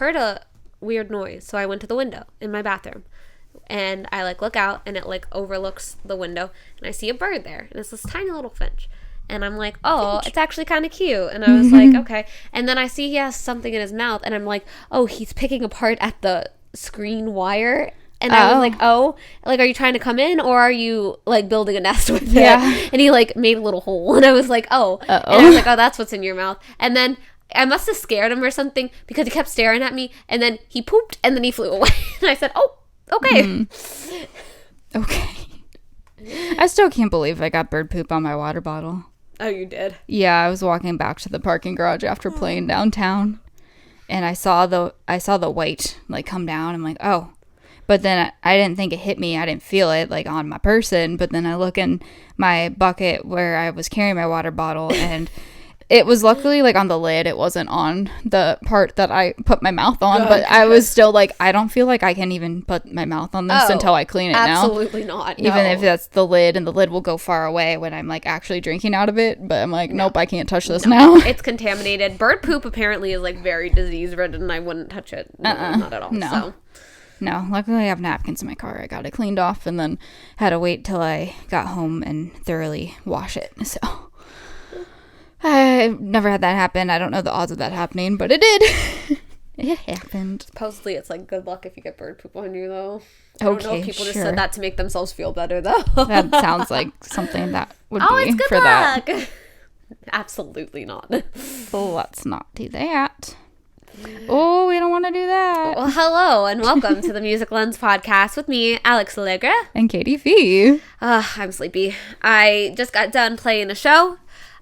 heard a weird noise. So I went to the window in my bathroom. And I, like, look out, and it, like, overlooks the window. And I see a bird there. And it's this tiny little finch. And I'm like, oh, it's actually kind of cute. And I was like, okay. And then I see he has something in his mouth. And I'm like, oh, he's picking apart at the screen wire. And I was like, oh, like, are you trying to come in? Or are you, like, building a nest with it? And he, like, made a little hole. And I was like, oh. And I was like, oh, that's what's in your mouth. And then I must have scared him or something because he kept staring at me. And then he pooped. And then he flew away. And I said, oh, okay. Okay. I still can't believe I got bird poop on my water bottle. Oh, you did? Yeah, I was walking back to the parking garage after playing downtown, and I saw the white, like, come down. I'm like, oh. But then I didn't think it hit me. I didn't feel it, like, on my person. But then I look in my bucket where I was carrying my water bottle, and it was luckily, like, on the lid. It wasn't on the part that I put my mouth on. But I was still like, I don't feel like I can even put my mouth on this until I clean it now. Absolutely not. No. Even if that's the lid, and the lid will go far away when I'm, like, actually drinking out of it. But I'm like, nope, I can't touch this now. It's contaminated. Bird poop apparently is, like, very disease-ridden, and I wouldn't touch it. Not at all. No. So. No, luckily I have napkins in my car. I got it cleaned off and then had to wait till I got home and thoroughly wash it. So I've never had that happen. I don't know the odds of that happening, but it did. It happened. Supposedly it's, like, good luck if you get bird poop on you, though. I don't know if people just said that to make themselves feel better, though. That sounds like something that would be it's good for luck. that. Absolutely not. Let's not do that. Oh, we don't want to do that. Well, hello and welcome to the Music Lens podcast with me, Alex Allegra. And Katie Fee. I'm sleepy. I just got done playing a show.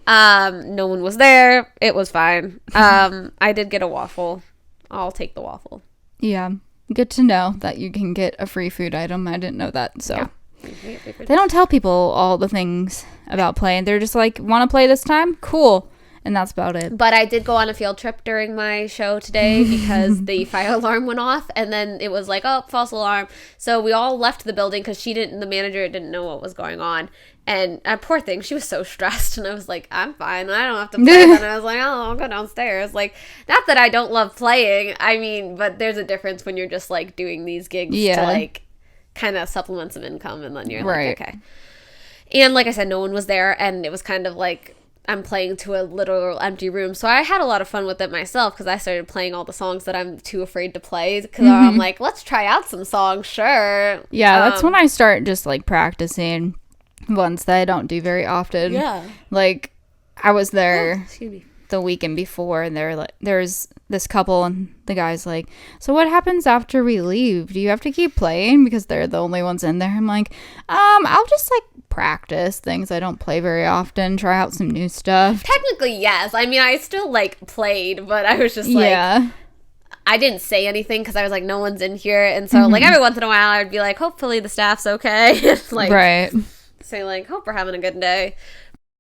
No one was there. It was fine. I did get a waffle. I'll take the waffle. Yeah. Good to know that you can get a free food item. I didn't know that, so. Yeah. They don't tell people all the things about playing. They're just like, want to play this time? Cool. And that's about it. But I did go on a field trip during my show today because the fire alarm went off. And then it was like, oh, false alarm. So we all left the building because the manager didn't know what was going on. And poor thing, she was so stressed. And I was like, I'm fine. I don't have to play. And I was like, oh, I'll go downstairs. Like, not that I don't love playing. I mean, but there's a difference when you're just, like, doing these gigs to, like, kind of supplement some income. And then you're like, okay. And like I said, no one was there. And it was kind of like, I'm playing to a literal empty room. So I had a lot of fun with it myself because I started playing all the songs that I'm too afraid to play because I'm like, let's try out some songs, sure. Yeah, that's when I start just, like, practicing ones that I don't do very often. Yeah. Like, I was there the weekend before, and there's this couple, and the guy's like, so what happens after we leave? Do you have to keep playing? Because they're the only ones in there. I'm like, I'll just, like, practice things I don't play very often, try out some new stuff. Technically, yes. I mean, I still, like, played, but I was just like, I didn't say anything because I was like, no one's in here. And so, like, every once in a while, I'd be like, hopefully the staff's okay. Like, right. Say, like, hope we're having a good day.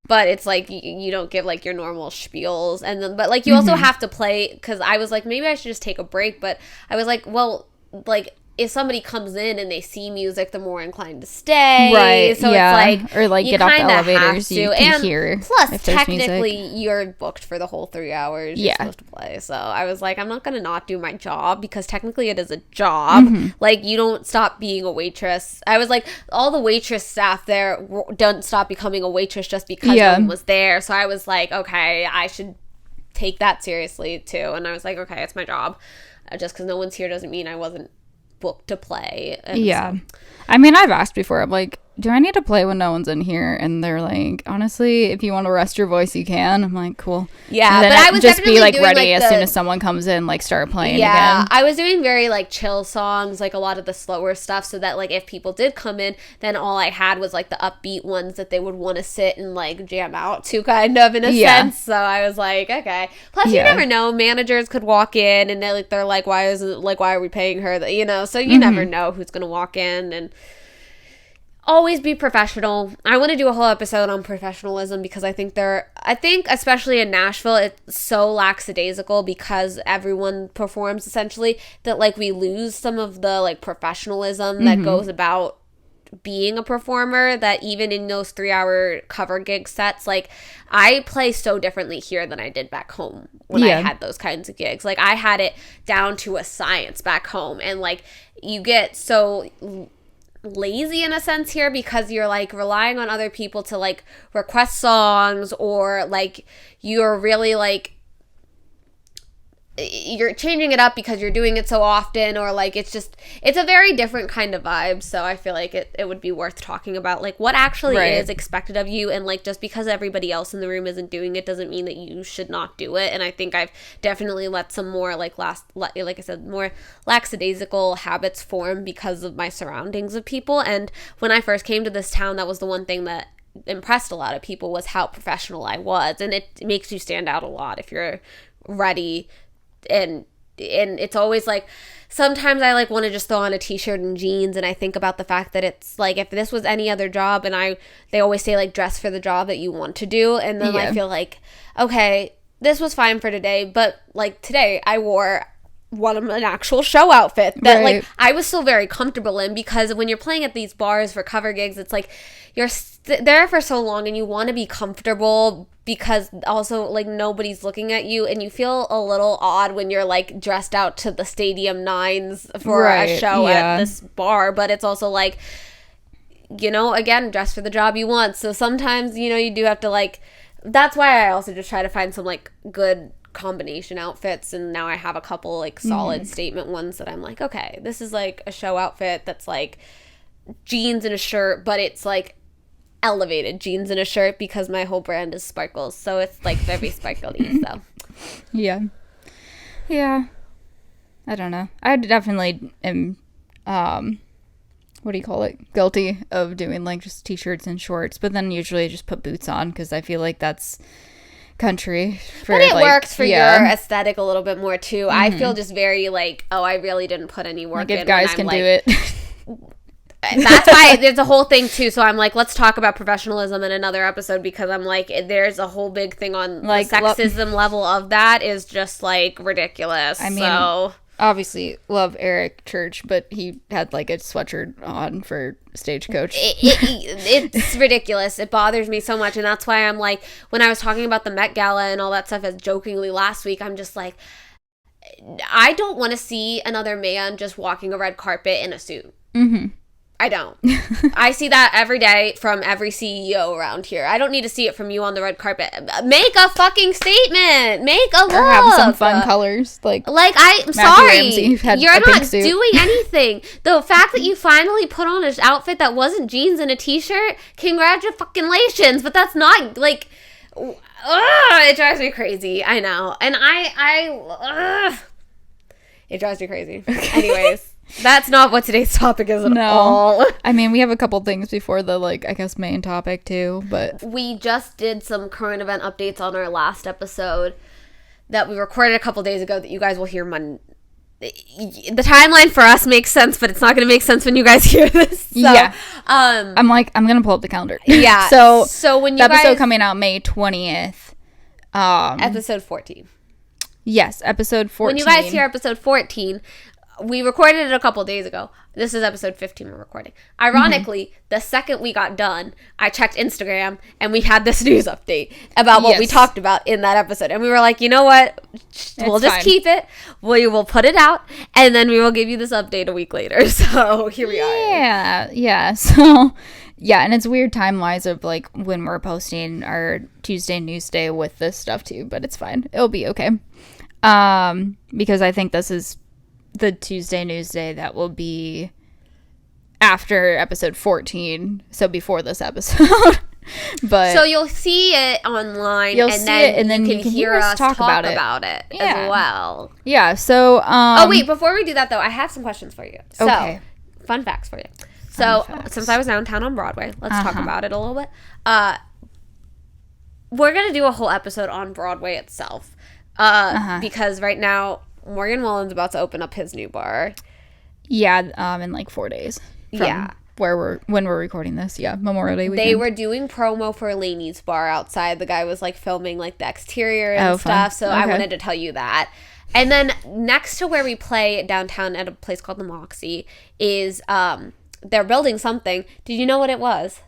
But it's like, you don't give, like, your normal spiels. And then, but, like, you also have to play, because I was like, maybe I should just take a break. But I was like, well, like, if somebody comes in and they see music, they're more inclined to stay. Right, so yeah. it's like, or, like, you get off the kinda elevators, you can and hear plus, if there's technically, music. you're booked for the whole 3 hours you're supposed to play. So I was like, I'm not going to not do my job, because technically it is a job. Like, you don't stop being a waitress. I was like, all the waitress staff there don't stop becoming a waitress just because no one was there. So I was like, okay, I should take that seriously, too. And I was like, okay, it's my job. Just because no one's here doesn't mean I wasn't booked to play. And so. I mean, I've asked before, I'm like, do I need to play when no one's in here? And they're like, honestly, if you want to rest your voice, you can. I'm like, cool. Yeah, but I was just be like doing, ready like, as soon as someone comes in, like, start playing again. I was doing very, like, chill songs, like a lot of the slower stuff, so that, like, if people did come in, then all I had was, like, the upbeat ones that they would want to sit and, like, jam out to, kind of, in a sense. So I was like, okay. Plus, you never know. Managers could walk in and they're like, why are we paying her? You know, so you never know who's gonna walk in. And always be professional. I want to do a whole episode on professionalism, because I think especially in Nashville, it's so lackadaisical because everyone performs essentially, that, like, we lose some of the, like, professionalism that goes about being a performer that even in those 3-hour cover gig sets, like I play so differently here than I did back home when I had those kinds of gigs. Like I had it down to a science back home, and like you get so lazy in a sense here because you're like relying on other people to like request songs, or like you're really like you're changing it up because you're doing it so often, or like it's a very different kind of vibe. So I feel like it would be worth talking about like what actually is expected of you, and like just because everybody else in the room isn't doing it doesn't mean that you should not do it. And I think I've definitely let some more like I said, more lackadaisical habits form because of my surroundings of people. And when I first came to this town, that was the one thing that impressed a lot of people, was how professional I was. And it makes you stand out a lot if you're ready. And it's always like, sometimes I like want to just throw on a t-shirt and jeans, and I think about the fact that it's like, if this was any other job, and they always say like dress for the job that you want to do, and then I feel like, okay, this was fine for today, but like today I wore an actual show outfit that like I was still very comfortable in, because when you're playing at these bars for cover gigs, it's like you're there for so long and you want to be comfortable, because also like nobody's looking at you, and you feel a little odd when you're like dressed out to the Stadium Nines for a show at this bar. But it's also like, you know, again, dress for the job you want. So sometimes, you know, you do have to like, that's why I also just try to find some like good combination outfits, and now I have a couple like solid statement ones that I'm like, okay, this is like a show outfit that's like jeans and a shirt, but it's like elevated jeans and a shirt because my whole brand is sparkles, so it's like very sparkly. So yeah I don't know, I definitely am what do you call it, guilty of doing like just t-shirts and shorts, but then usually I just put boots on because I feel like that's country for, but it like, works for your aesthetic a little bit more too. I feel just very like, oh, I really didn't put any work like in. If guys can do it. That's why there's a whole thing too. So I'm like, let's talk about professionalism in another episode, because I'm like, there's a whole big thing on like the sexism level of that is just like ridiculous. I mean, so obviously love Eric Church, but he had like a sweatshirt on for Stagecoach. It's ridiculous. It bothers me so much, and that's why I'm like, when I was talking about the Met Gala and all that stuff as jokingly last week, I'm just like, I don't want to see another man just walking a red carpet in a suit. I don't. I see that every day from every CEO around here. I don't need to see it from you on the red carpet. Make a fucking statement. Make a look. Or have some fun colors. Like I'm sorry. You're not doing anything. The fact that you finally put on an outfit that wasn't jeans and a t-shirt, congratulations. But that's not like, it drives me crazy. I know. And it drives me crazy. Anyways. That's not what today's topic is at all. I mean, we have a couple things before the, like, I guess main topic too, but we just did some current event updates on our last episode that we recorded a couple days ago that you guys will hear Monday. The timeline for us makes sense, but it's not going to make sense when you guys hear this. So, yeah. I'm going to pull up the calendar. Yeah. So when you the episode coming out May 20th. Episode 14. Yes, episode 14. When you guys hear episode 14, we recorded it a couple days ago. This is episode 15 we're recording. Ironically, the second we got done, I checked Instagram and we had this news update about what we talked about in that episode. And we were like, you know what? We'll just keep it. We will put it out, and then we will give you this update a week later. So here we are. Yeah. So, yeah, and it's weird time-wise of, like, when we're posting our Tuesday news day with this stuff, too. But it's fine. It'll be okay. Because I think this is the Tuesday news day that will be after episode 14, so before this episode. But so you'll see it online, and then you can hear us talk about it as well. Yeah. So wait, before we do that though, I have some questions for you. So fun facts for you. So since I was downtown on Broadway, let's talk about it a little bit. We're gonna do a whole episode on Broadway itself, because right now Morgan Wallen's about to open up his new bar. Yeah, in like 4 days. When we're recording this, Memorial Day weekend. They were doing promo for Lainey's bar outside. The guy was like filming like the exterior and stuff. So I wanted to tell you that. And then next to where we play downtown at a place called the Moxie is they're building something. Did you know what it was?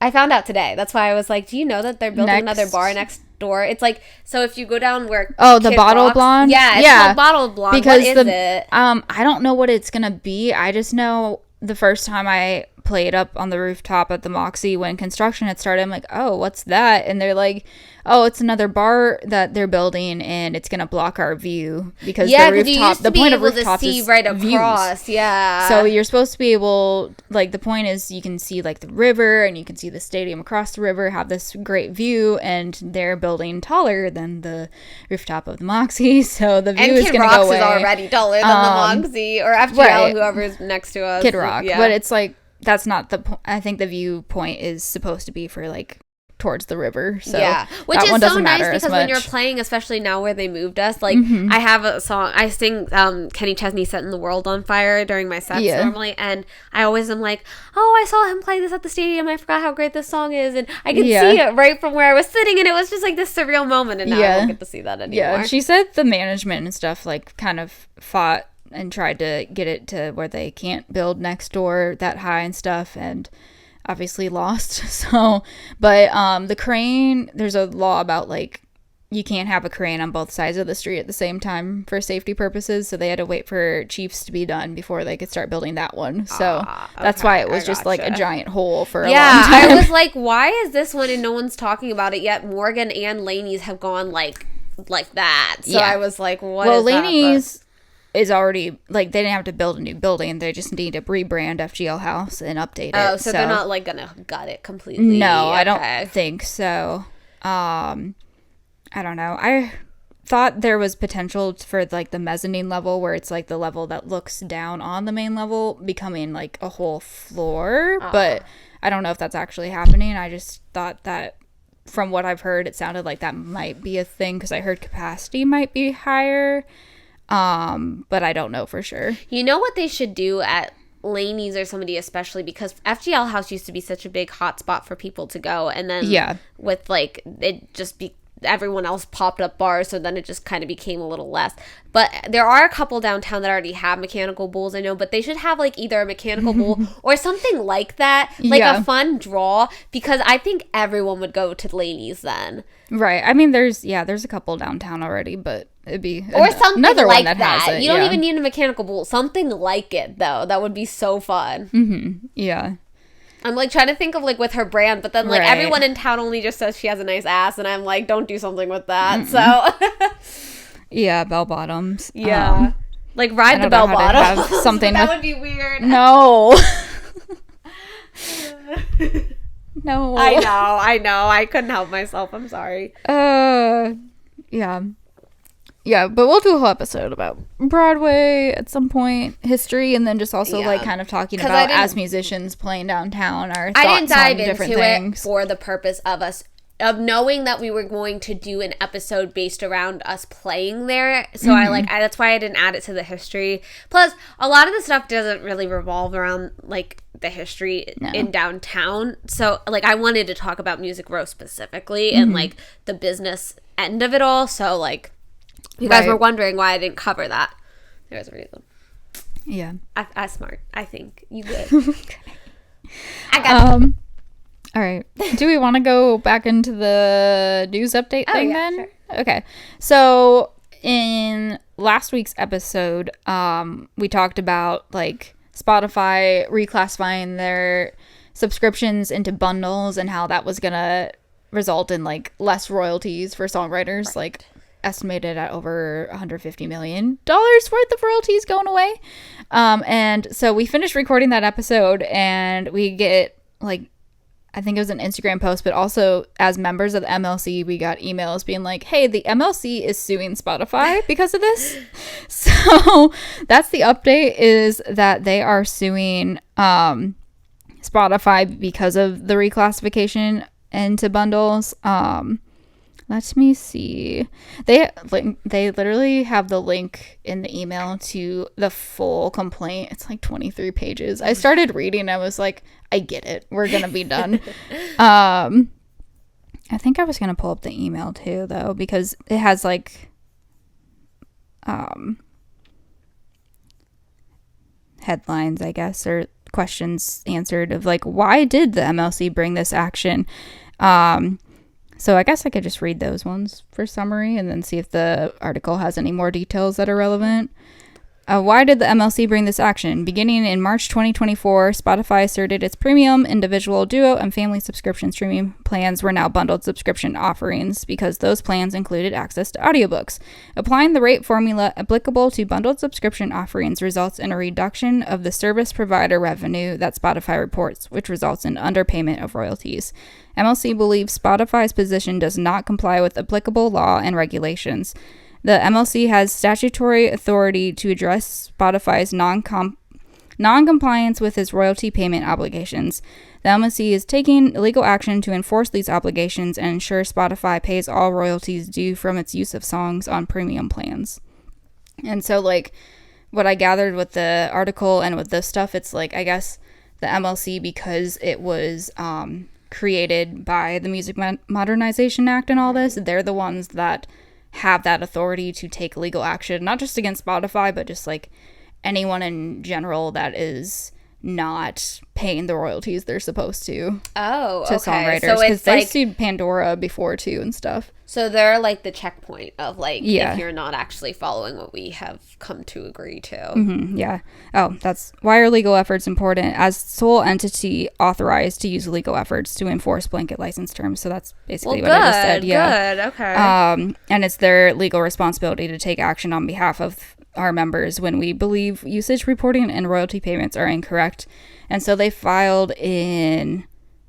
I found out today. That's why I was like, do you know that they're building another bar next door? It's like, so if you go down where the Kid Bottle Rock's, Blonde? Yeah, it's called Bottle Blonde. Because what is it? I don't know what it's going to be. I just know the first time I played up on the rooftop at the Moxie when construction had started, I'm like, oh, what's that? And they're like, oh, it's another bar that they're building, and it's gonna block our view because the rooftop. The point of rooftops is right across. Views. Yeah. So you're supposed to be able, like, the point is you can see like the river and you can see the stadium across the river, have this great view, and they're building taller than the rooftop of the Moxie, so the view is gonna go away. And Kid Rock's is already taller than the Moxie or FGL, whoever's next to us. Kid Rock, but it's like that's not the point. I think the viewpoint is supposed to be for like towards the river, so which is so nice because when you're playing, especially now where they moved us, like I have a song I sing, Kenny Chesney Setting the World on Fire during my sets normally, and I always am like, oh, I saw him play this at the stadium, I forgot how great this song is, and I could see it right from where I was sitting, and it was just like this surreal moment, and now I don't get to see that anymore. She said the management and stuff like kind of fought and tried to get it to where they can't build next door that high and stuff, and obviously lost. So, but the crane, there's a law about like you can't have a crane on both sides of the street at the same time for safety purposes, so they had to wait for Chiefs to be done before they could start building that one. So that's why it was just like a giant hole for a long time. I was like, why is this one and no one's talking about it yet? Morgan and Laney's have gone like that. So I was like, what is Laney's is already, like, they didn't have to build a new building. They just need to rebrand FGL House and update it. Oh, so they're not, like, gonna gut it completely? No, I don't think so. I don't know. I thought there was potential for, like, the mezzanine level where it's, like, the level that looks down on the main level becoming, like, a whole floor. But I don't know if that's actually happening. I just thought that from what I've heard, it sounded like that might be a thing because I heard capacity might be higher. But I don't know for sure. You know what they should do at Laney's or somebody, especially because FGL House used to be such a big hotspot for people to go, and then with like it just be everyone else popped up bars, so then it just kind of became a little less. But there are a couple downtown that already have mechanical bulls, I know, but they should have like either a mechanical bull or something like that, like a fun draw, because I think everyone would go to Laney's then. Right. I mean, there's a couple downtown already, but it'd be or something another like one that that. has it. You don't even need a mechanical bull. Something like it, though. That would be so fun. Mm-hmm. Yeah. I'm like trying to think of like with her brand, but then like everyone in town only just says she has a nice ass, and I'm like, don't do something with that. So yeah, bell bottoms. Yeah, like ride the bell bottoms. Something that would be weird. No. No. I know. I couldn't help myself. I'm sorry. Yeah. Yeah, but we'll do a whole episode about Broadway at some point, history, and then just also like kind of talking about as musicians playing downtown, our thoughts I didn't dive on different into things. it for the purpose of knowing that we were going to do an episode based around us playing there. So that's why I didn't add it to the history. Plus, a lot of the stuff doesn't really revolve around like the history in downtown. So like I wanted to talk about Music Row specifically and like the business end of it all. So like you guys were wondering why I didn't cover that. There's a reason. Yeah. I smart. I think you good. Okay. I got all right. Do we want to go back into the news update thing then? Sure. Okay. So in last week's episode, we talked about like Spotify reclassifying their subscriptions into bundles and how that was going to result in like less royalties for songwriters, like estimated at over $150 million worth of royalties going away. And so we finished recording that episode and we get like, I think it was an Instagram post, but also as members of the MLC, we got emails being like, hey, the MLC is suing Spotify because of this. So that's the update, is that they are suing Spotify because of the reclassification into bundles. Let me see. They literally have the link in the email to the full complaint. It's like 23 pages. I started reading. I was like, I get it. We're going to be done. I think I was going to pull up the email too, though, because it has like headlines, I guess, or questions answered of like, why did the MLC bring this action? So I guess I could just read those ones for summary and then see if the article has any more details that are relevant. Why did the MLC bring this action? Beginning in March 2024, Spotify asserted its premium, individual, duo, and family subscription streaming plans were now bundled subscription offerings because those plans included access to audiobooks. Applying the rate formula applicable to bundled subscription offerings results in a reduction of the service provider revenue that Spotify reports, which results in underpayment of royalties. MLC believes Spotify's position does not comply with applicable law and regulations. The MLC has statutory authority to address Spotify's non-compliance with its royalty payment obligations. The MLC is taking legal action to enforce these obligations and ensure Spotify pays all royalties due from its use of songs on premium plans. And so, like, what I gathered with the article and with this stuff, it's like, I guess the MLC, because it was created by the Music Modernization Act and all this, they're the ones that have that authority to take legal action, not just against Spotify, but just like anyone in general that is not paying the royalties they're supposed to. Oh, to okay. songwriters, because they sued Pandora before too and stuff. So they're like the checkpoint of like, yeah, if you're not actually following what we have come to agree to. Mm-hmm, yeah. Oh, that's why are legal efforts important? As sole entity authorized to use legal efforts to enforce blanket license terms. So that's basically what I just said. Yeah. Good. Okay. And it's their legal responsibility to take action on behalf of our members when we believe usage reporting and royalty payments are incorrect. And so they filed in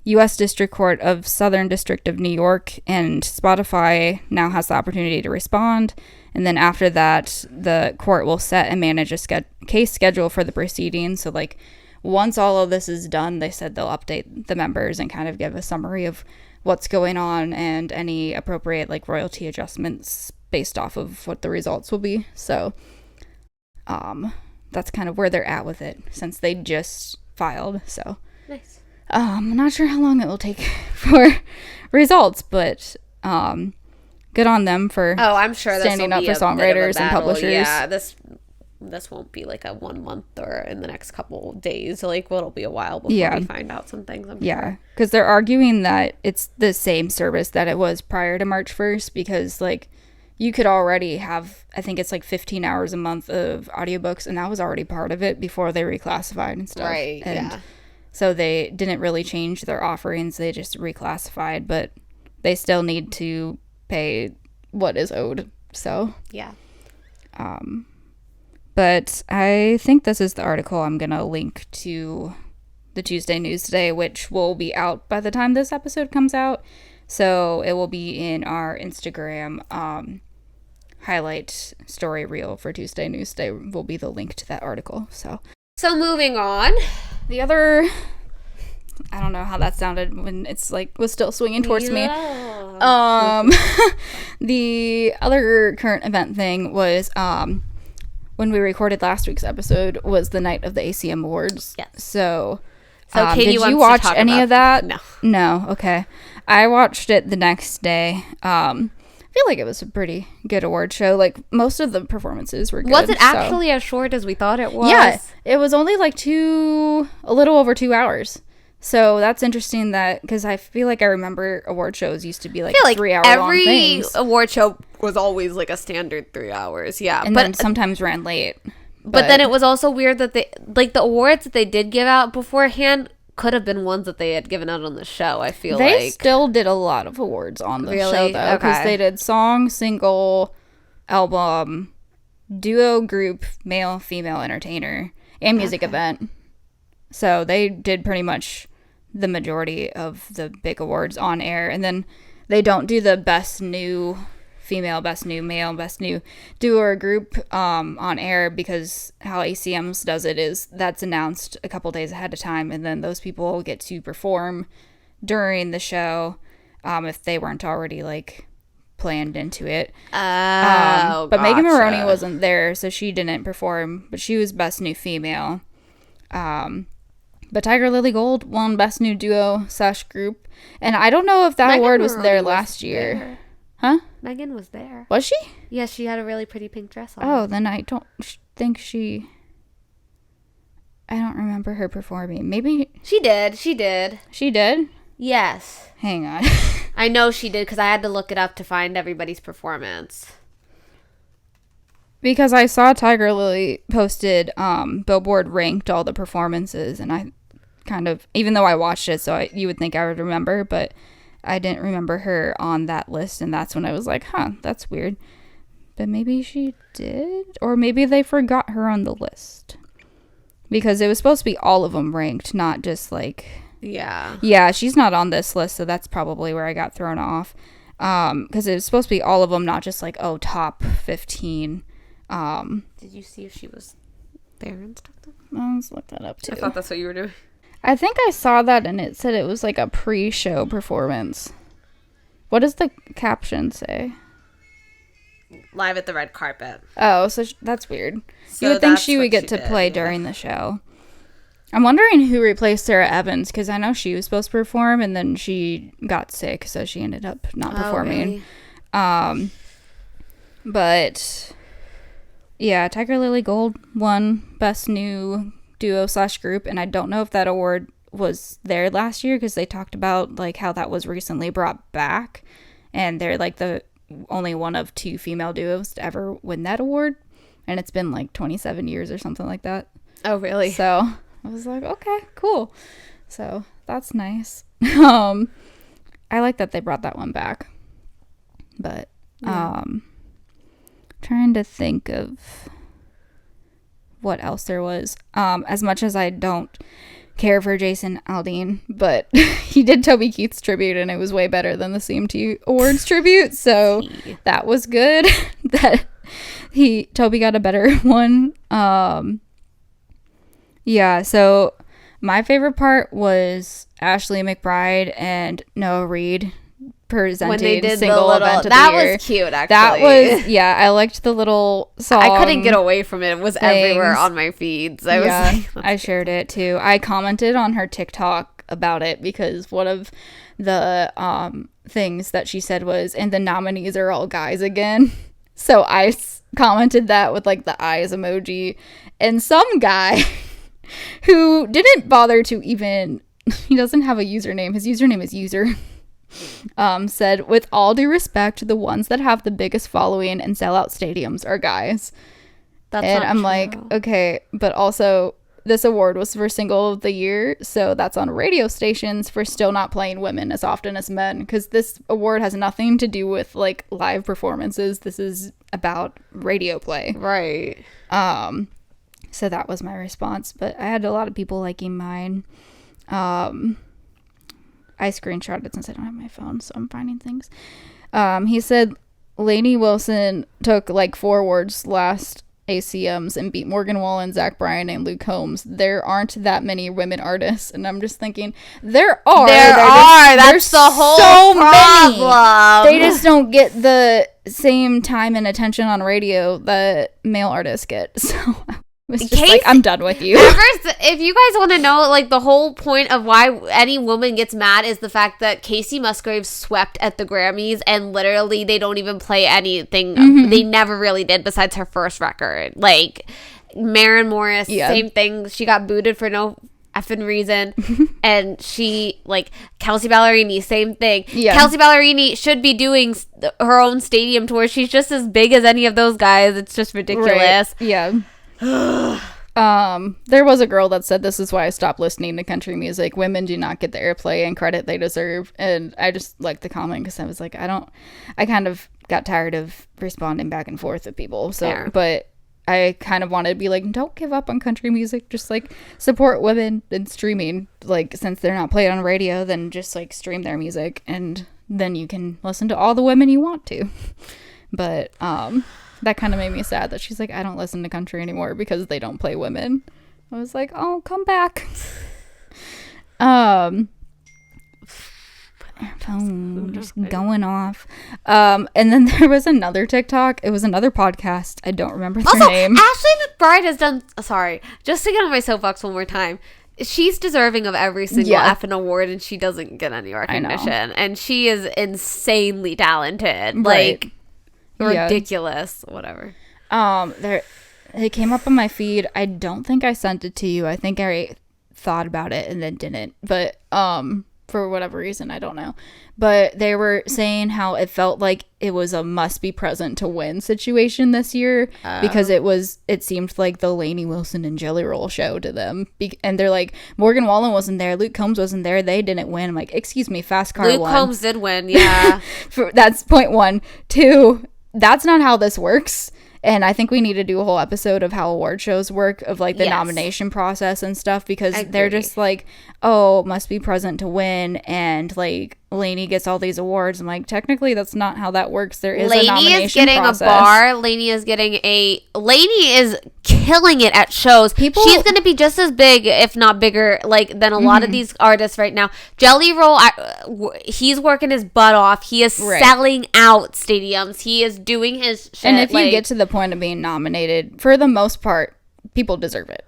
U.S. District Court of Southern District of New York, and Spotify now has the opportunity to respond. And then after that, the court will set and manage a case schedule for the proceedings. So, like, once all of this is done, they said they'll update the members and kind of give a summary of what's going on and any appropriate, like, royalty adjustments based off of what the results will be. So, that's kind of where they're at with it since they just filed. So, nice. I'm not sure how long it will take for results, but good on them for I'm sure standing up for songwriters and publishers. Yeah, this won't be like a 1 month or in the next couple days. Like, it'll be a while before we find out some things. I'm sure. Because they're arguing that it's the same service that it was prior to March 1st because, like, you could already have, I think it's like 15 hours a month of audiobooks, and that was already part of it before they reclassified and stuff. Right, and yeah. So they didn't really change their offerings. They just reclassified, but they still need to pay what is owed. So, yeah. But I think this is the article I'm going to link to the Tuesday News Today, which will be out by the time this episode comes out. So it will be in our Instagram highlight story reel for Tuesday News Day will be the link to that article. So moving on. The other, I don't know how that sounded when it's like was still swinging towards me. The other current event thing was when we recorded last week's episode was the night of the ACM Awards. Yes. So Katie did wants you to watch talk any about of that? No. Okay. I watched it the next day. I feel like it was a pretty good award show. Like, most of the performances were good. Was it actually as short as we thought it was? Yeah. It was only like a little over 2 hours. So that's interesting that, because I feel like I remember award shows used to be like 3 hour long things. Every award show was always like a standard 3 hours. Yeah. And then sometimes ran late. But then it was also weird that they, like, the awards that they did give out beforehand could have been ones that they had given out on the show, I feel like. They still did a lot of awards on the show, though. Because they did song, single, album, duo, group, male, female entertainer, and music event. So they did pretty much the majority of the big awards on air. And then they don't do the best new female, best new male, best new duo or group on air, because how ACMs does it is that's announced a couple days ahead of time, and then those people get to perform during the show if they weren't already like planned into it. But Megan Maroney wasn't there, so she didn't perform, but she was best new female. But Tiger Lily Gold won best new duo / group, and I don't know if that award was there last year. Huh? Megan was there. Was she? Yeah, she had a really pretty pink dress on. Oh, then I don't think she... I don't remember her performing. Maybe She did. She did. she did. Yes. Hang on. I know she did because I had to look it up to find everybody's performance. Because I saw Tiger Lily posted Billboard ranked all the performances, and I kind of, even though I watched it, so you would think I would remember, but I didn't remember her on that list, and that's when I was like, huh, that's weird. But maybe she did, or maybe they forgot her on the list. Because it was supposed to be all of them ranked, not just like... Yeah. Yeah, she's not on this list, so that's probably where I got thrown off. Because it was supposed to be all of them, not just like, oh, top 15. Did you see if she was there and stuff? Let's look that up too. I thought that's what you were doing. I think I saw that and it said it was like a pre-show performance. What does the caption say? Live at the red carpet. Oh, so that's weird. So you would think that's she would what get she to did, play yeah. during the show. I'm wondering who replaced Sarah Evans, because I know she was supposed to perform and then she got sick, so she ended up not performing. Really? But yeah, Tiger Lily Gold won Best New Duo/Group, and I don't know if that award was there last year because they talked about like how that was recently brought back, and they're like the only one of 2 female duos to ever win that award, and it's been like 27 years or something like that. Oh, really? So I was like, okay, cool. So that's nice. I like that they brought that one back. But trying to think of what else there was. As much as I don't care for Jason Aldean, but he did Toby Keith's tribute and it was way better than the CMT Awards tribute, so that was good. That Toby got a better one. Yeah, so my favorite part was Ashley McBride and Noah Reid presenting When they did single the little, event of that the year. was cute, actually. That was, yeah, I liked the little song. I couldn't get away from it. It was everywhere things. on my feeds. I was like, I shared it too. I commented on her TikTok about it because one of the things that she said was, and the nominees are all guys again. So I commented that with like the eyes emoji, and some guy who didn't bother to even, he doesn't have a username, his username is user, said, with all due respect, the ones that have the biggest following and sell out stadiums are guys. That's And not I'm true. like, okay, but also this award was for single of the year, so that's on radio stations for still not playing women as often as men, because this award has nothing to do with like live performances. This is about radio play. Right. So that was my response, but I had a lot of people liking mine. I screenshotted it since I don't have my phone, so I'm finding things. He said Lainey Wilson took like 4 awards last ACMs and beat Morgan Wallen, Zach Bryan, and Luke Combs. There aren't that many women artists, and I'm just thinking there are. That's the whole so problem. many. They just don't get the same time and attention on radio that male artists get. So it's just like, I'm done with you. If you guys want to know, like, the whole point of why any woman gets mad is the fact that Casey Musgraves swept at the Grammys, and literally they don't even play anything. They never really did besides her first record. Like, Maren Morris, same thing. She got booted for no effing reason. And she, like, Kelsey Ballerini, same thing. Kelsey Ballerini should be doing her own stadium tour. She's just as big as any of those guys. It's just ridiculous. Right. Yeah. There was a girl that said, this is why I stopped listening to country music. Women do not get the airplay and credit they deserve. And I just liked the comment because I was like, I kind of got tired of responding back and forth with people. So, but I kind of wanted to be like, don't give up on country music. Just like support women in streaming. Like, since they're not played on radio, then just like stream their music and then you can listen to all the women you want to. But, that kind of made me sad that she's like, I don't listen to country anymore because they don't play women. I was like, oh, come back. Phone just going off. And then there was another TikTok. It was another podcast. I don't remember their name. Ashley McBride has done, sorry, just to get on my soapbox one more time. She's deserving of every single effing award, and she doesn't get any recognition. And she is insanely talented. Right. Like, ridiculous. Whatever. It came up on my feed. I don't think I sent it to you. I think I thought about it and then didn't. But for whatever reason, I don't know. But they were saying how it felt like it was a must be present to win situation this year because it seemed like the Lainey Wilson and Jelly Roll show to them. And they're like, Morgan Wallen wasn't there, Luke Combs wasn't there, they didn't win. I'm like, excuse me, Fast Car Luke won. Combs did win, yeah. That's point one. Two, that's not how this works. And I think we need to do a whole episode of how award shows work, of like the nomination process and stuff, because they're just like, oh, must be present to win, and like Lainey gets all these awards. I'm like, technically that's not how that works. There is a nomination Lainey is getting process. a bar. Lainey is killing it at shows. She's going to be just as big, if not bigger, like than a lot of these artists right now. Jelly Roll, he's working his butt off. He is selling out stadiums. He is doing his shit. And if you get to the point of being nominated, for the most part, people deserve it.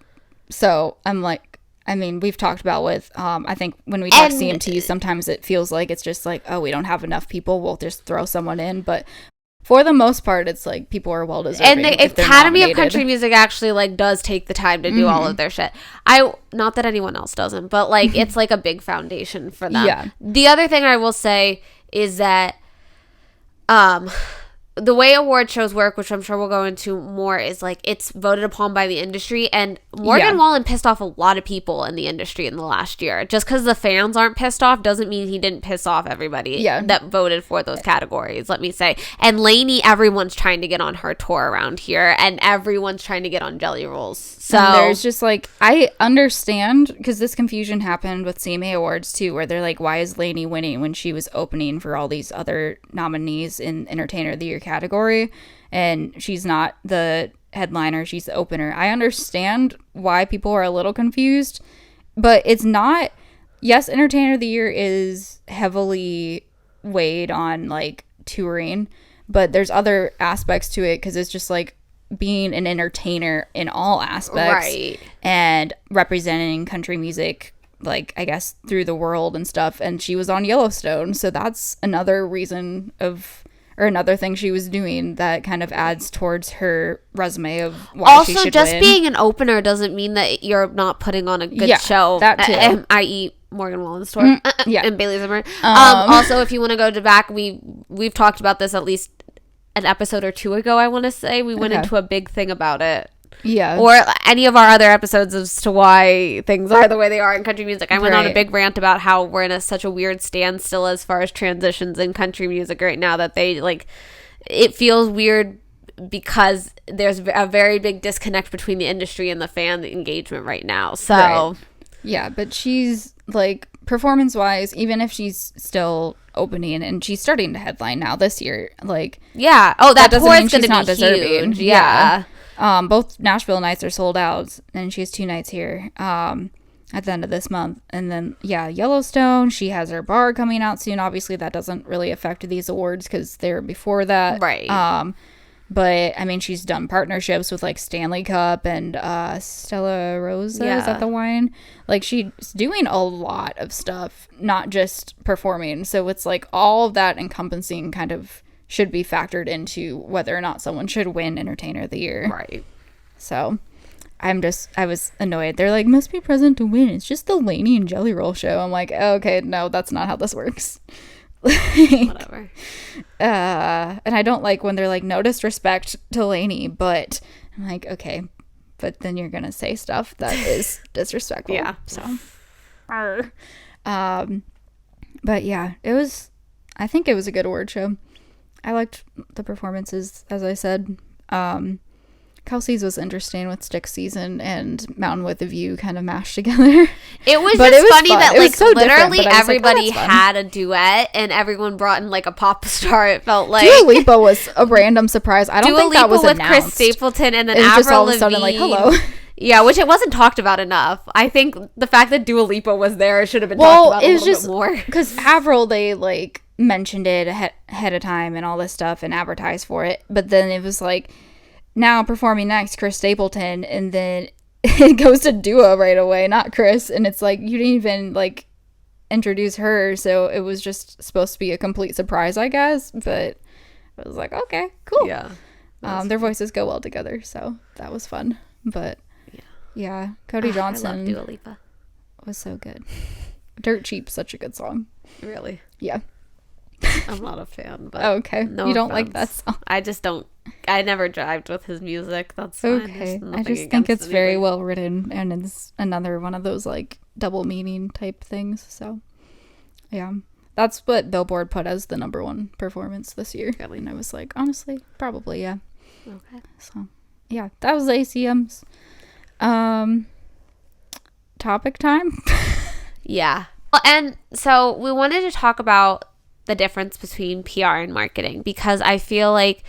So I'm like, I mean, we've talked about with, I think when we talk CMT, sometimes it feels like it's just like, oh, we don't have enough people, we'll just throw someone in. But for the most part, it's like people are well deserving. And the Academy of Country Music actually like does take the time to do all of their shit. Not that anyone else doesn't, but like it's like a big foundation for them. Yeah. The other thing I will say is that the way award shows work, which I'm sure we'll go into more, is like it's voted upon by the industry, and Morgan Wallen pissed off a lot of people in the industry in the last year. Just because the fans aren't pissed off doesn't mean he didn't piss off everybody that voted for those categories, let me say. And Lainey, everyone's trying to get on her tour around here, and everyone's trying to get on Jelly Rolls. So and there's just like, I understand, because this confusion happened with CMA Awards too, where they're like, why is Lainey winning when she was opening for all these other nominees in Entertainer of the Year category, and she's not the headliner, she's the opener. I understand why people are a little confused, but it's not. Yes, Entertainer of the Year is heavily weighed on like touring, but there's other aspects to it, because it's just like being an entertainer in all aspects, right, and representing country music, like I guess through the world and stuff. And she was on Yellowstone, so that's another reason or another thing she was doing that kind of adds towards her resume of why also, she should just win. Being an opener doesn't mean that you're not putting on a good show. That too. I.e. Morgan Wallen's tour and Bailey Zimmer. Also, if you want to go to back, we've talked about this at least an episode or two ago, I want to say. We went into a big thing about it. Yeah. Or any of our other episodes as to why things are the way they are in country music. I went on a big rant about how we're in such a weird standstill as far as transitions in country music right now, that they like, it feels weird because there's a very big disconnect between the industry and the fan engagement right now. So right. Yeah, but she's like, performance wise, even if she's still opening, and she's starting to headline now this year, like, yeah, that tour is going to be deserving. Huge. Yeah. Both Nashville nights are sold out, and she has 2 nights here at the end of this month. And then Yellowstone, she has her bar coming out soon. Obviously that doesn't really affect these awards because they're before that, right? But I mean, she's done partnerships with like Stanley Cup and Stella Rosa. Is that the wine? Like, she's doing a lot of stuff, not just performing. So it's like all of that encompassing kind of should be factored into whether or not someone should win Entertainer of the Year. Right. So I was annoyed. They're like, must be present to win. It's just the Lainey and Jelly Roll show. I'm like, okay, no, that's not how this works. Whatever. And I don't like when they're like, no disrespect to Lainey, but I'm like, okay, but then you're gonna say stuff that is disrespectful. Yeah. So but yeah, I think it was a good award show. I liked the performances, as I said. Kelsey's was interesting with Stick Season and Mountain with a View kind of mashed together. It was funny fun. That like so literally everybody had a duet, and everyone brought in like a pop star. It felt like Dua Lipa was a random surprise. I don't think that was with announced. Chris Stapleton, and then Avril Lavigne. Just all of a sudden like, hello. Yeah, which it wasn't talked about enough. I think the fact that Dua Lipa was there should have been talked about a little bit more. Because Avril, they like mentioned it ahead of time and all this stuff and advertised for it, but then it was like, now performing next, Chris Stapleton, and then it goes to Dua right away, not Chris, and it's like, you didn't even like introduce her, so it was just supposed to be a complete surprise, I guess. But I was like, okay, cool. Yeah. Their voices go well together, so that was fun. But yeah, Cody Johnson I love Dua Lipa. was so good. Dirt Cheap, such a good song. Really? Yeah. I'm not a fan, but Okay. no You don't offense. like that song? I just don't. I never jived with his music. That's fine. Okay. There's I nothing just think against it's very anybody. well written, and it's another one of those like double meaning type things. So yeah, that's what Billboard put as the #1 performance this year. Really? And I was like, honestly, probably, yeah. Okay. So yeah, that was ACM's topic time. Yeah. And so we wanted to talk about the difference between PR and marketing, because I feel like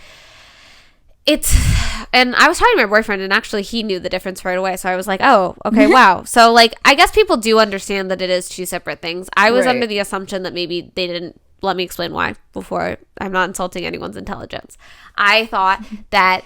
and I was talking to my boyfriend, and actually he knew the difference right away. So I was like, oh, okay, wow. So like, I guess people do understand that it is two separate things. I was Right. under the assumption that maybe they didn't. Let me explain why before. I'm not insulting anyone's intelligence. I thought that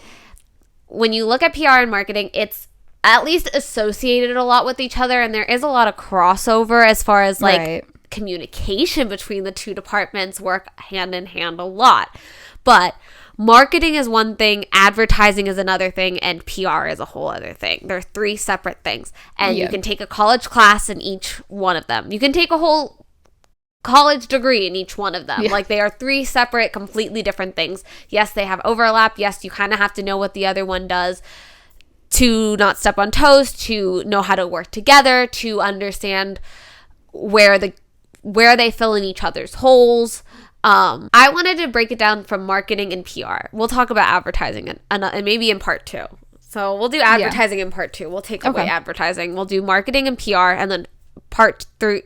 when you look at PR and marketing, it's at least associated a lot with each other, and there is a lot of crossover as far as like Right. communication between the two departments work hand in hand a lot. But marketing is one thing, advertising is another thing, and PR is a whole other thing. They're three separate things. And you Yeah. can take a college class in each one of them. You can take a whole college degree in each one of them. Yeah. Like, they are three separate, completely different things. Yes, they have overlap. Yes, you kind of have to know what the other one does to not step on toes, to know how to work together, to understand where they fill in each other's holes. I wanted to break it down from marketing and PR. We'll talk about advertising and maybe in part 2. So we'll do advertising in part 2. We'll take away Okay. advertising. We'll do marketing and PR, and then part 2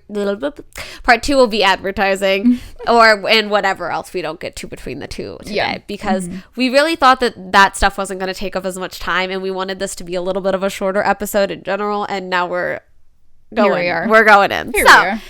will be advertising and whatever else we don't get to between the two today. Yeah. Because we really thought that stuff wasn't going to take up as much time, and we wanted this to be a little bit of a shorter episode in general, and now we're going. Here we are. We're going in. Here So, we are.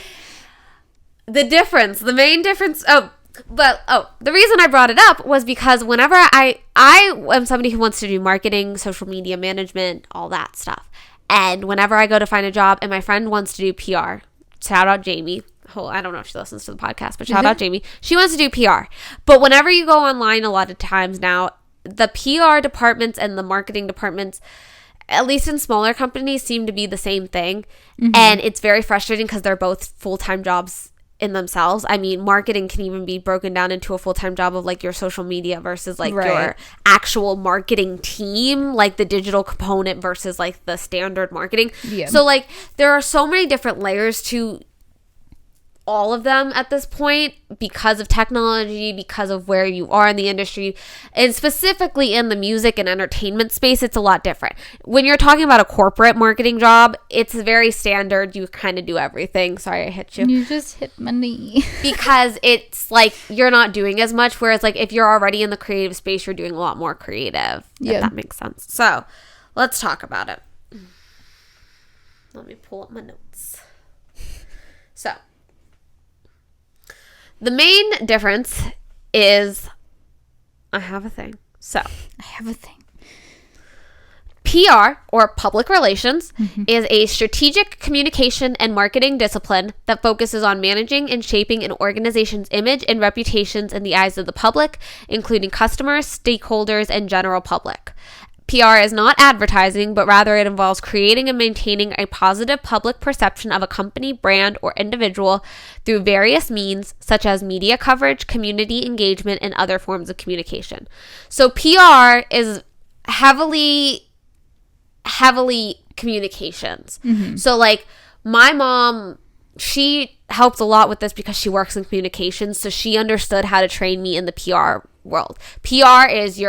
the main difference, the reason I brought it up was because whenever I am somebody who wants to do marketing, social media management, all that stuff. And whenever I go to find a job and my friend wants to do PR, shout out Jamie. I don't know if she listens to the podcast, but shout out Jamie. She wants to do PR. But whenever you go online, a lot of times now, the PR departments and the marketing departments, at least in smaller companies, seem to be the same thing. And it's very frustrating because they're both full-time jobs in themselves. I mean, marketing can even be broken down into a full-time job of like your social media versus like Right. your actual marketing team, like the digital component versus like the standard marketing. Yeah. So like there are so many different layers to all of them at this point because of technology, because of where you are in the industry, and specifically in the music and entertainment space, it's a lot different. When you're talking about a corporate marketing job, it's very standard. You kind of do everything. Sorry, I hit you. You just hit my knee. Because it's like you're not doing as much, whereas like if you're already in the creative space, you're doing a lot more creative. Yeah. If that makes sense. So let's talk about it. Let me pull up my notes. So the main difference is I have a thing. So I have a thing. PR, or public relations, is a strategic communication and marketing discipline that focuses on managing and shaping an organization's image and reputations in the eyes of the public, including customers, stakeholders, and general public. PR is not advertising, but rather it involves creating and maintaining a positive public perception of a company, brand, or individual through various means, such as media coverage, community engagement, and other forms of communication. So PR is heavily communications. So like my mom, she helped a lot with this because she works in communications, so she understood how to train me in the PR world. PR is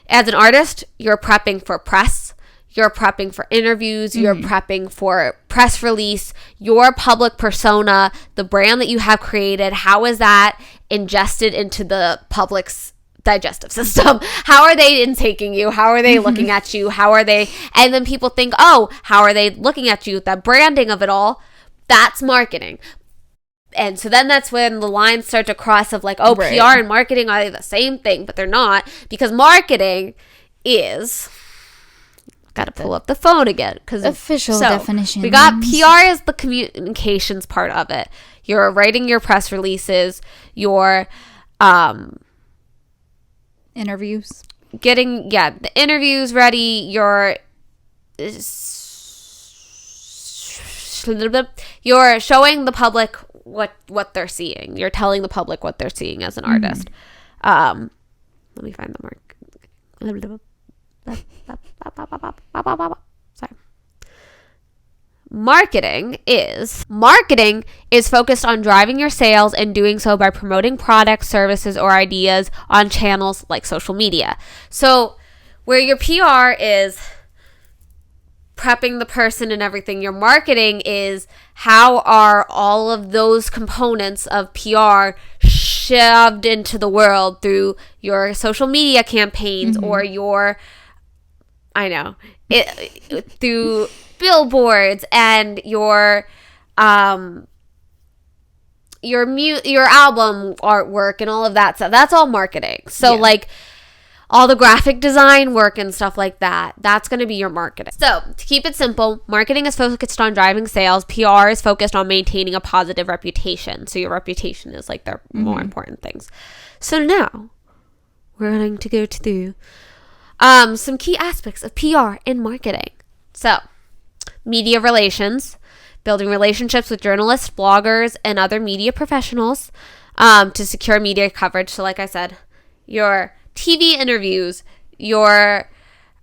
as an artist, you're prepping for press, you're prepping for interviews, you're prepping for press release, your public persona, the brand that you have created, how is that ingested into the public's digestive system? How are they intaking you? How are they looking at you? And then people think, oh, how are they looking at you? That branding of it all, that's marketing. And so then that's when the lines start to cross of like, oh, Right. PR and marketing are the same thing, but they're not, because marketing is, gotta pull up the phone again, because Official definitions. we got PR is the communications part of it. You're writing your press releases, your Interviews. getting the interviews ready. You're showing the public what they're seeing. You're telling the public what they're seeing as an artist. Let me find the mark. Sorry. Marketing is focused on driving your sales and doing so by promoting products, services, or ideas on channels like social media. So where your PR is prepping the person and everything, your marketing is how are all of those components of PR shoved into the world through your social media campaigns or your through billboards and your album artwork and all of that stuff. That's all marketing. So like all the graphic design work and stuff like that, that's going to be your marketing. So to keep it simple, marketing is focused on driving sales. PR is focused on maintaining a positive reputation. So your reputation is like the more important things. So now we're going to go through some key aspects of PR and marketing. So media relations, building relationships with journalists, bloggers, and other media professionals to secure media coverage. So like I said, your TV interviews, your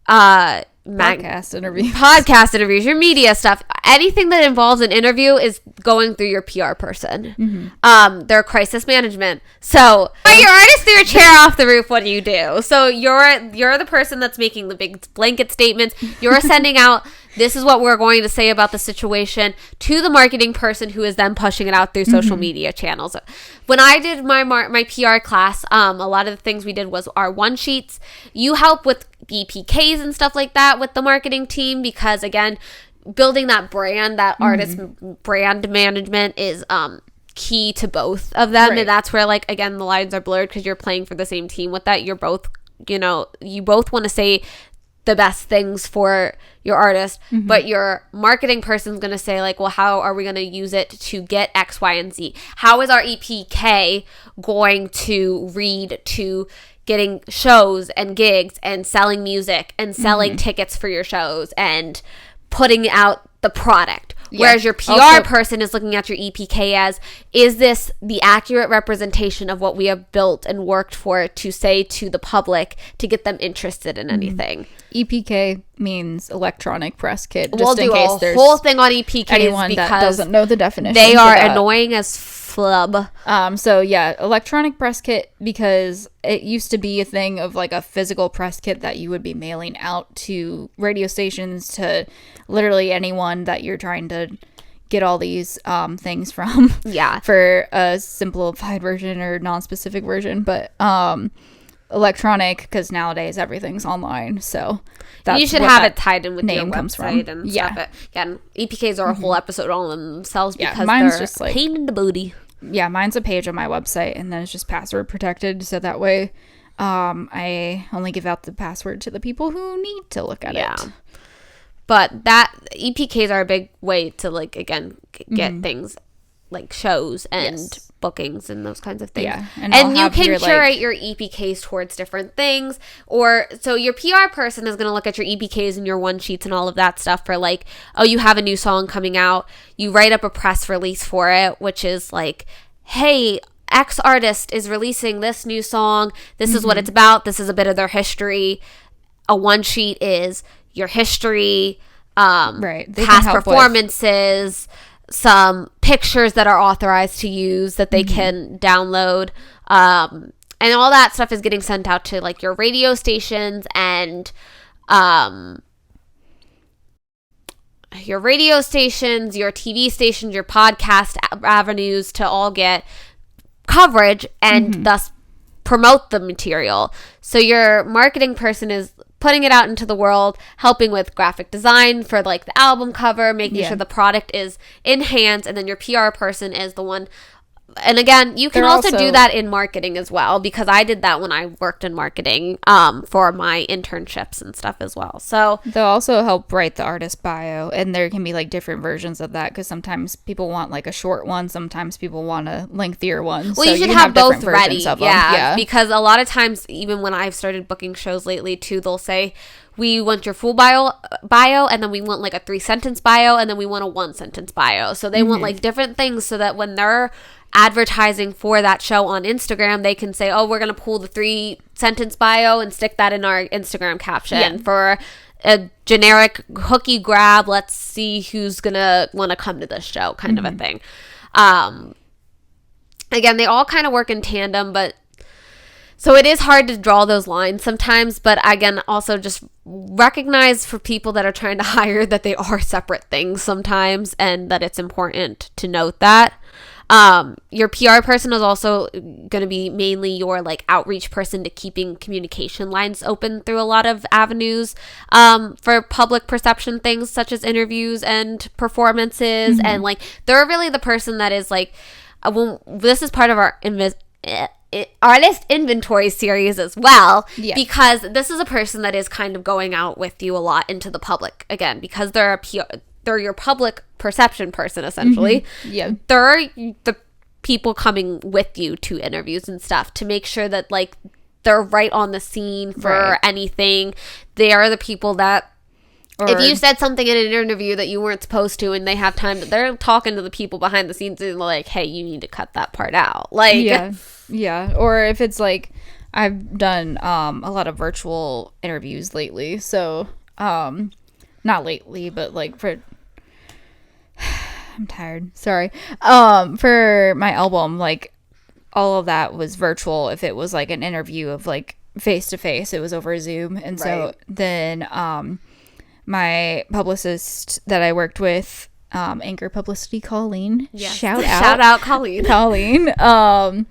podcast interviews, your media stuff, anything that involves an interview is going through your PR person. Their crisis management. So your artist threw a chair off the roof. What do you do? So you're the person that's making the big blanket statements. You're sending out, this is what we're going to say about the situation to the marketing person, who is then pushing it out through social media channels. When I did my PR class, a lot of the things we did was our one sheets. You help with EPKs and stuff like that with the marketing team, because again, building that brand, that artist brand management is key to both of them. Right. And that's where, like, again, the lines are blurred because you're playing for the same team with that. You're both, you both want to say the best things for your artist, but your marketing person's going to say, like, well, how are we going to use it to get X, Y, and Z? How is our EPK going to read to getting shows and gigs and selling music and selling tickets for your shows and putting out the product? Whereas your PR person is looking at your EPK as, is this the accurate representation of what we have built and worked for to say to the public to get them interested in anything? EPK means electronic press kit. We'll do a whole thing on EPKs anyone because that doesn't know the definition. They are annoying as flub. So yeah, electronic press kit, because it used to be a thing of like a physical press kit that you would be mailing out to radio stations, to literally anyone that you're trying to get all these things from. Yeah. For a simplified version or non-specific version, but electronic, because nowadays everything's online, so that's you should have it tied in with your website and stuff. But again, EPKs are a whole episode all themselves because mine's they're just like pain in the booty. Yeah, mine's a page on my website, and then it's just password protected, so that way I only give out the password to the people who need to look at it. But that EPKs are a big way to, like, again, get things like shows and bookings and those kinds of things. Yeah, and you can curate your EPKs towards different things. Or so your PR person is going to look at your EPKs and your one sheets and all of that stuff for, like, oh, you have a new song coming out. You write up a press release for it, which is like, hey, X artist is releasing this new song. This is what it's about. This is a bit of their history. A one sheet is your history, past performances, some pictures that are authorized to use that they can download, and all that stuff is getting sent out to, like, your radio stations and your TV stations, your podcast avenues to all get coverage and thus promote the material. So your marketing person is putting it out into the world, helping with graphic design for, like, the album cover, making sure the product is in hands, and then your PR person is the one And again, you can They're also also- do that in marketing as well, because I did that when I worked in marketing for my internships and stuff as well. So They'll also help write the artist bio, and there can be like different versions of that because sometimes people want like a short one, sometimes people want a lengthier one. well, so you should can have both different versions ready. of them. Yeah, because a lot of times, even when I've started booking shows lately too, they'll say, we want your full bio, and then we want like a 3-sentence bio, and then we want a 1-sentence bio. So they want like different things so that when they're advertising for that show on Instagram, they can say, oh, we're going to pull the 3-sentence bio and stick that in our Instagram caption. Yeah. For a generic hooky grab, let's see who's going to want to come to this show kind of a thing. Again, they all kind of work in tandem, but so it is hard to draw those lines sometimes, but again, also just recognize for people that are trying to hire that they are separate things sometimes, and that it's important to note that. Your PR person is also going to be mainly your like outreach person to keeping communication lines open through a lot of avenues for public perception things such as interviews and performances. And like they're really the person that is like, this is part of our artist inventory series as well, because this is a person that is kind of going out with you a lot into the public, again, because they're your public perception person essentially. Yeah, they're the people coming with you to interviews and stuff to make sure that like they're right on the scene for anything. They are the people that if you said something in an interview that you weren't supposed to and they have time, they're talking to the people behind the scenes and like, hey, you need to cut that part out. Like, yeah. Or if it's like, I've done a lot of virtual interviews lately. So, not lately, but like for, I'm tired. Sorry. For my album, like all of that was virtual. If it was like an interview of like face to face, it was over Zoom. And so then, my publicist that I worked with, Anchor Publicity, Colleen. Yes. Shout out. Shout out, Colleen. Colleen.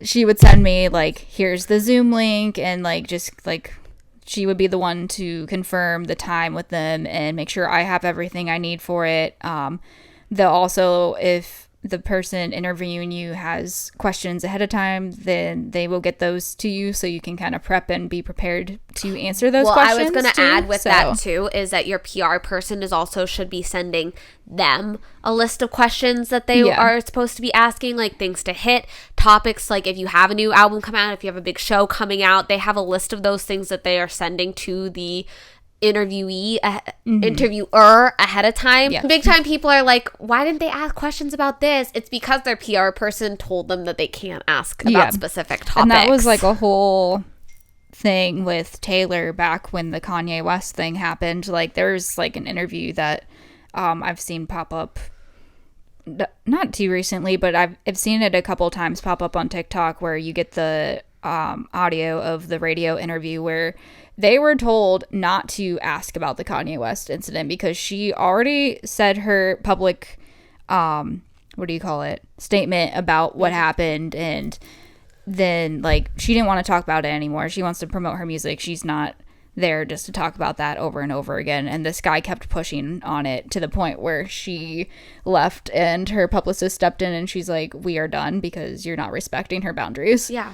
She would send me like, here's the Zoom link, and like just like she would be the one to confirm the time with them and make sure I have everything I need for it. They'll also, if the person interviewing you has questions ahead of time, then they will get those to you so you can kind of prep and be prepared to answer those questions. I was going to add with that too, is that your PR person should be sending them a list of questions that they are supposed to be asking, like things to hit, topics, like if you have a new album come out, if you have a big show coming out, they have a list of those things that they are sending to the interviewer ahead of time. Big time people are like, why didn't they ask questions about this? It's because their PR person told them that they can't ask about specific topics. And that was like a whole thing with Taylor back when the Kanye West thing happened. Like there's like an interview that I've seen pop up not too recently, but I've seen it a couple times pop up on TikTok where you get the audio of the radio interview where they were told not to ask about the Kanye West incident because she already said her public, statement about what happened. And then like, she didn't want to talk about it anymore. She wants to promote her music. She's not there just to talk about that over and over again. And this guy kept pushing on it to the point where she left and her publicist stepped in and she's like, we are done because you're not respecting her boundaries. Yeah.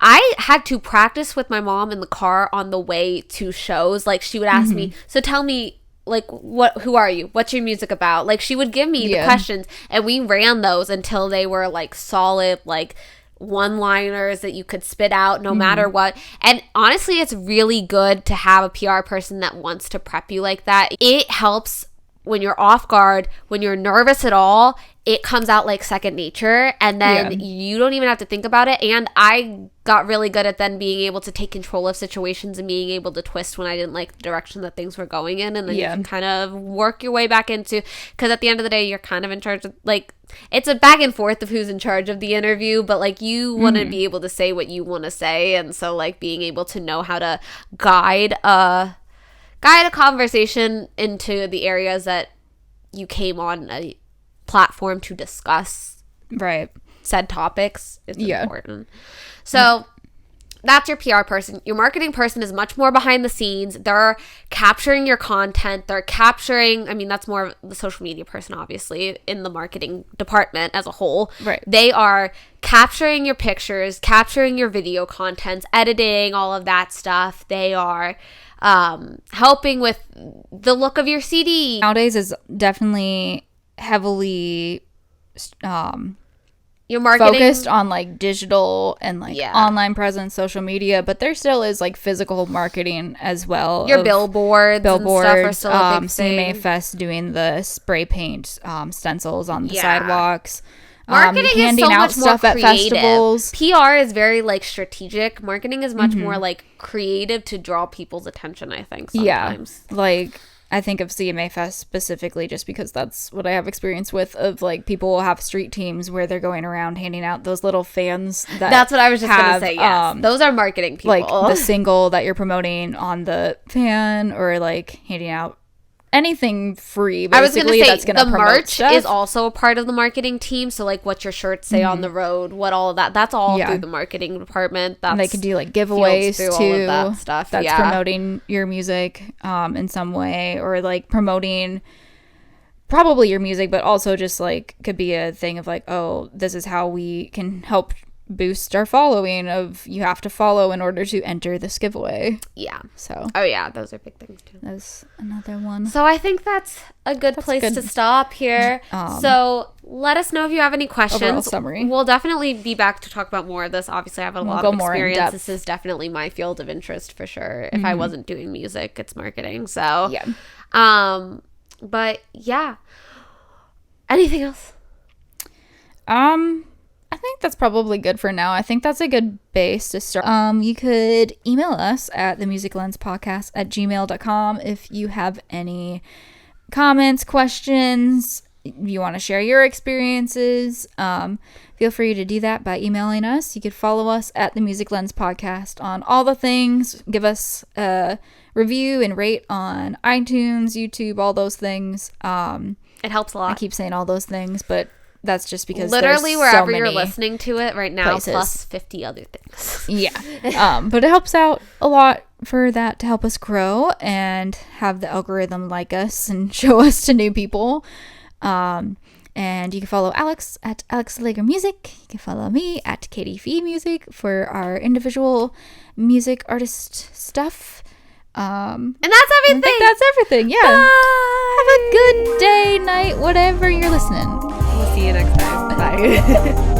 I had to practice with my mom in the car on the way to shows. Like she would ask me, so tell me, like, who are you? What's your music about? Like she would give me the questions and we ran those until they were like solid, like one-liners that you could spit out no matter what. And honestly, it's really good to have a PR person that wants to prep you like that. It helps when you're off guard, when you're nervous at all, it comes out like second nature, and then you don't even have to think about it. And I got really good at then being able to take control of situations and being able to twist when I didn't like the direction that things were going in, and then you can kind of work your way back into, because at the end of the day, you're kind of in charge of, like, it's a back and forth of who's in charge of the interview, but like you want to be able to say what you want to say, and so like being able to know how to guide a conversation into the areas that you came on a platform to discuss said topics is important. So that's your PR person. Your marketing person is much more behind the scenes. They're capturing your content. They're capturing, I mean, that's more of the social media person, obviously, in the marketing department as a whole. Right. They are capturing your pictures, capturing your video contents, editing, all of that stuff. They are helping with the look of your CD. Nowadays is definitely heavily Your marketing focused on like digital and like online presence, social media, but there still is like physical marketing as well. Your billboards and stuff are still a big CMA thing. Fest doing the spray paint stencils on the sidewalks. Marketing is handing so out much more stuff at creative. festivals. PR is very like strategic. Marketing is much more like creative to draw people's attention, I think, sometimes. Yeah, like I think of CMA Fest specifically just because that's what I have experience with, of like people will have street teams where they're going around handing out those little fans. That's what I was just going to say, yes. Those are marketing people. Like the single that you're promoting on the fan, or like handing out anything free, basically. I was going to say, that's gonna the promote merch stuff. is also a part of the marketing team. So like what your shirts say on the road, what all of that, that's all through the marketing department. And they can do like giveaways through too. all of that stuff. That's promoting your music in some way, or like promoting probably your music, but also just like could be a thing of like, oh, this is how we can help boost our following, of you have to follow in order to enter this giveaway. Yeah. So oh yeah, those are big things too. That's another one. So I think that's a good place to stop here. So let us know if you have any questions. Overall summary. We'll definitely be back to talk about more of this. Obviously I have a lot of experience. This is definitely my field of interest for sure. If I wasn't doing music, it's marketing. So yeah. But yeah. Anything else? I think that's probably good for now. I think that's a good base to start. You could email us at themusiclenspodcast@gmail.com if you have any comments, questions, if you want to share your experiences. Feel free to do that by emailing us. You could follow us at the Music Lens Podcast on all the things. Give us a review and rate on iTunes, YouTube, all those things. It helps a lot. I keep saying all those things, but that's just because literally there's wherever so you're many listening to it right now, places. plus 50 other things. Yeah. But it helps out a lot for that to help us grow and have the algorithm like us and show us to new people. And you can follow Alex at Alex Lager Music. You can follow me at Katie Fee Music for our individual music artist stuff. And that's everything. I think that's everything. Yeah. Bye. Have a good day, night, whatever you're listening. We'll see you next time. Bye.